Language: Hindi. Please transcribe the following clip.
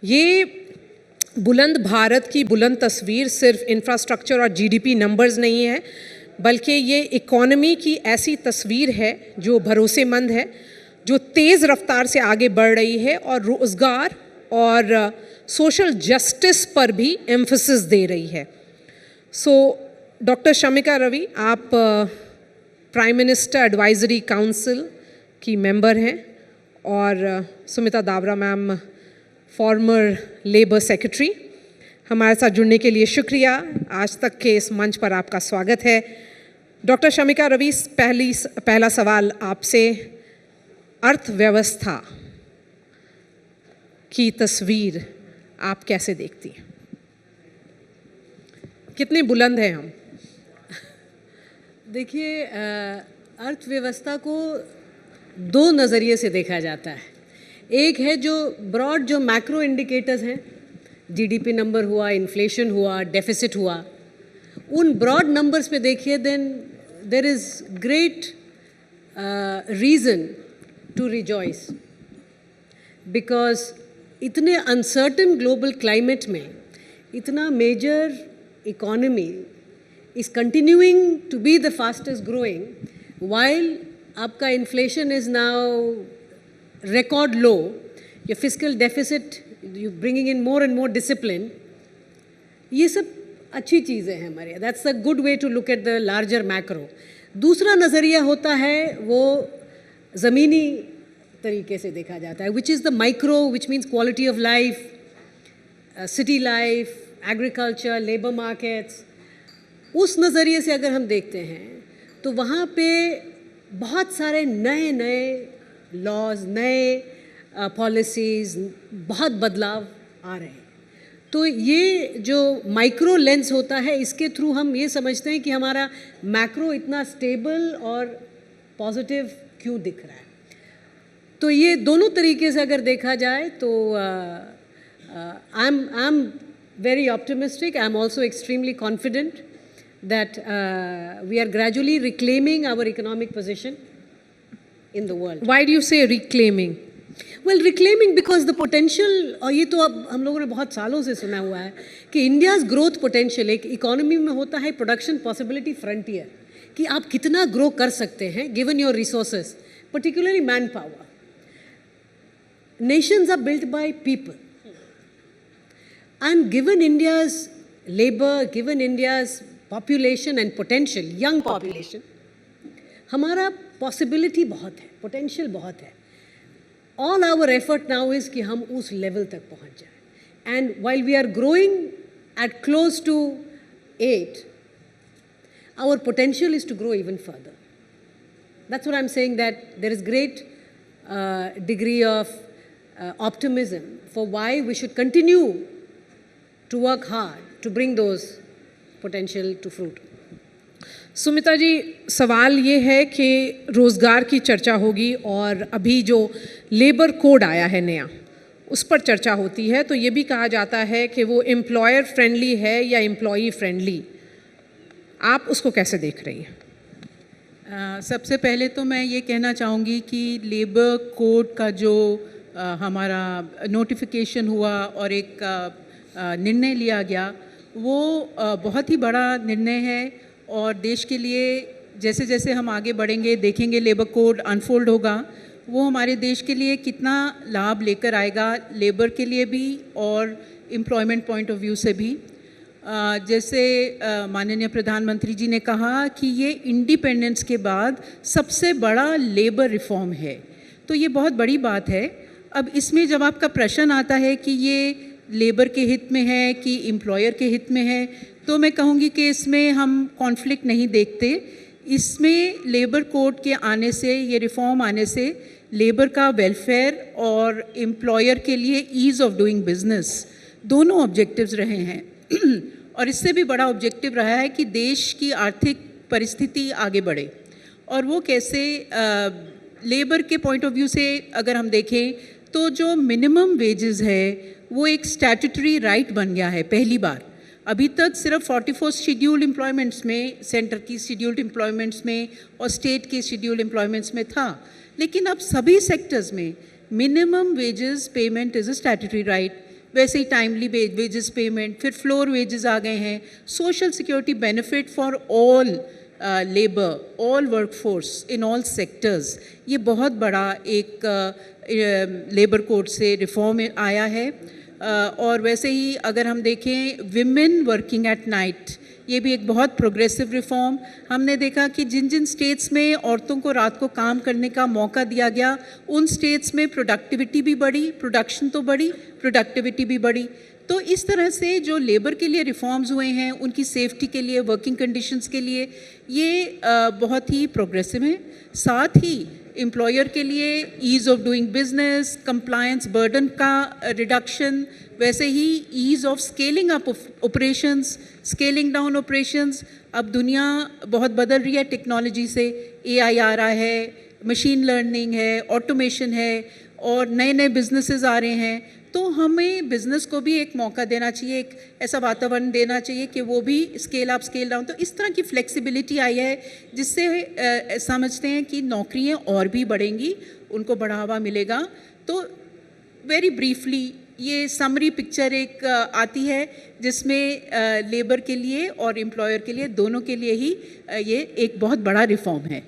ये बुलंद भारत की बुलंद तस्वीर सिर्फ इंफ्रास्ट्रक्चर और जीडीपी नंबर्स नहीं है, बल्कि ये इकोनॉमी की ऐसी तस्वीर है जो भरोसेमंद है, जो तेज़ रफ्तार से आगे बढ़ रही है और रोज़गार और सोशल जस्टिस पर भी एम्फसिस दे रही है। डॉक्टर शमिका रवि, आप प्राइम मिनिस्टर एडवाइजरी काउंसिल की मेंबर हैं और Sumita Dawra ma'am former labour secretary. हमारे साथ जुड़ने के लिए शुक्रिया। आज तक के इस मंच पर आपका स्वागत है। डॉक्टर शमिका रवि, पहला सवाल आपसे, अर्थव्यवस्था की तस्वीर आप कैसे देखती हैं? कितने बुलंद हैं हम? देखिए, अर्थव्यवस्था को दो नज़रिए से देखा जाता है। एक है जो ब्रॉड, जो मैक्रो इंडिकेटर्स हैं, जीडीपी नंबर हुआ, इन्फ्लेशन हुआ, डेफिसिट हुआ, उन ब्रॉड नंबर्स पे देखिए, then there is great reason to rejoice, because इतने अनसर्टन ग्लोबल क्लाइमेट में इतना major economy is continuing to be the fastest growing while आपका inflation is now record low, your fiscal deficit, you bringing in more and more discipline, ये सब अच्छी चीज़ें हैं हमारे। That's a good way to look at the larger macro. दूसरा नज़रिया होता है वो ज़मीनी तरीके से देखा जाता है, which is the micro, which means quality of life, city life, agriculture, labor markets। उस नज़रिए से अगर हम देखते हैं तो वहाँ पे बहुत सारे नए नए लॉज, नए पॉलिसीज़, बहुत बदलाव आ रहे हैं। तो ये जो माइक्रो लेंस होता है, इसके थ्रू हम ये समझते हैं कि हमारा मैक्रो इतना स्टेबल और पॉजिटिव क्यों दिख रहा है। तो ये दोनों तरीके से अगर देखा जाए तो I am very optimistic. I am also extremely confident that we are gradually reclaiming our economic position in the world. Why do you say reclaiming? Well, reclaiming because the potential, और ये तो अब हम लोगों ने बहुत सालों से सुना हुआ है कि India's growth potential, एक इकोनॉमी में होता है production possibility frontier, कि आप कितना ग्रो कर सकते हैं given your resources, particularly manpower. Nations are built by people, and given India's labor, given India's population and potential, young population, हमारा पॉसिबिलिटी बहुत है, पोटेंशियल बहुत है। All our effort now is कि हम उस लेवल तक पहुंच जाए। And while we are growing at close to 8, our potential is to grow even further. That's what I am saying, that there is great degree of optimism for why we should continue to work hard to bring those potential to fruit. Sumita जी, सवाल ये है कि रोज़गार की चर्चा होगी और अभी जो लेबर कोड आया है नया, उस पर चर्चा होती है, तो ये भी कहा जाता है कि वो एम्प्लॉयर फ्रेंडली है या एम्प्लॉई फ्रेंडली। आप उसको कैसे देख रही हैं? सबसे पहले तो मैं ये कहना चाहूँगी कि लेबर कोड का जो हमारा नोटिफिकेशन हुआ और एक निर्णय लिया गया, वो बहुत ही बड़ा निर्णय है और देश के लिए जैसे जैसे हम आगे बढ़ेंगे, देखेंगे लेबर कोड अनफोल्ड होगा, वो हमारे देश के लिए कितना लाभ लेकर आएगा, लेबर के लिए भी और एम्प्लॉयमेंट पॉइंट ऑफ व्यू से भी। जैसे माननीय प्रधानमंत्री जी ने कहा कि ये इंडिपेंडेंस के बाद सबसे बड़ा लेबर रिफॉर्म है, तो ये बहुत बड़ी बात है। अब इसमें जब आपका प्रश्न आता है कि ये लेबर के हित में है कि एम्प्लॉयर के हित में है, तो मैं कहूँगी कि इसमें हम कॉन्फ्लिक्ट नहीं देखते। इसमें लेबर कोड के आने से, ये रिफॉर्म आने से लेबर का वेलफेयर और एम्प्लॉयर के लिए ईज़ ऑफ डूइंग बिजनेस दोनों ऑब्जेक्टिव्स रहे हैं और इससे भी बड़ा ऑब्जेक्टिव रहा है कि देश की आर्थिक परिस्थिति आगे बढ़े। और वो कैसे, लेबर के पॉइंट ऑफ व्यू से अगर हम देखें तो जो मिनिमम वेजेस है वो एक स्टैट्यूटरी राइट बन गया है पहली बार। अभी तक सिर्फ 44 शेड्यूल्ड एम्प्लॉयमेंट्स में, सेंटर की शेड्यूल्ड एम्प्लॉयमेंट्स में और स्टेट के शेड्यूल्ड एम्प्लॉयमेंट्स में था, लेकिन अब सभी सेक्टर्स में minimum wages payment is a statutory right. वैसे ही टाइमली वेजेस पेमेंट, फिर फ्लोर वेजेस आ गए हैं, social security benefit for all labour, all workforce in all sectors. ये बहुत बड़ा एक लेबर कोड से रिफॉर्म आया है। और वैसे ही अगर हम देखें विमेन वर्किंग एट नाइट, ये भी एक बहुत प्रोग्रेसिव रिफॉर्म। हमने देखा कि जिन जिन स्टेट्स में औरतों को रात को काम करने का मौका दिया गया, उन स्टेट्स में प्रोडक्टिविटी भी बढ़ी, प्रोडक्शन तो बढ़ी, प्रोडक्टिविटी भी बढ़ी। तो इस तरह से जो लेबर के लिए रिफॉर्म्स हुए हैं, उनकी सेफ्टी के लिए, वर्किंग कंडीशंस के लिए, ये बहुत ही प्रोग्रेसिव हैं। साथ ही एम्प्लॉयर के लिए ease of doing business, compliance burden का रिडक्शन, वैसे ही ease of scaling up operations, scaling down operations. अब दुनिया बहुत बदल रही है टेक्नोलॉजी से, एआई आ रहा है, मशीन लर्निंग है, ऑटोमेशन है, और नए नए बिजनेसेस आ रहे हैं। तो हमें बिज़नेस को भी एक मौका देना चाहिए, एक ऐसा वातावरण देना चाहिए कि वो भी स्केल अप स्केल डाउन। तो इस तरह की फ्लेक्सिबिलिटी आई है जिससे समझते हैं कि नौकरियां और भी बढ़ेंगी, उनको बढ़ावा मिलेगा। तो वेरी ब्रीफली ये समरी पिक्चर एक आती है जिसमें लेबर के लिए और एम्प्लॉयर के लिए, दोनों के लिए ही ये एक बहुत बड़ा रिफॉर्म है।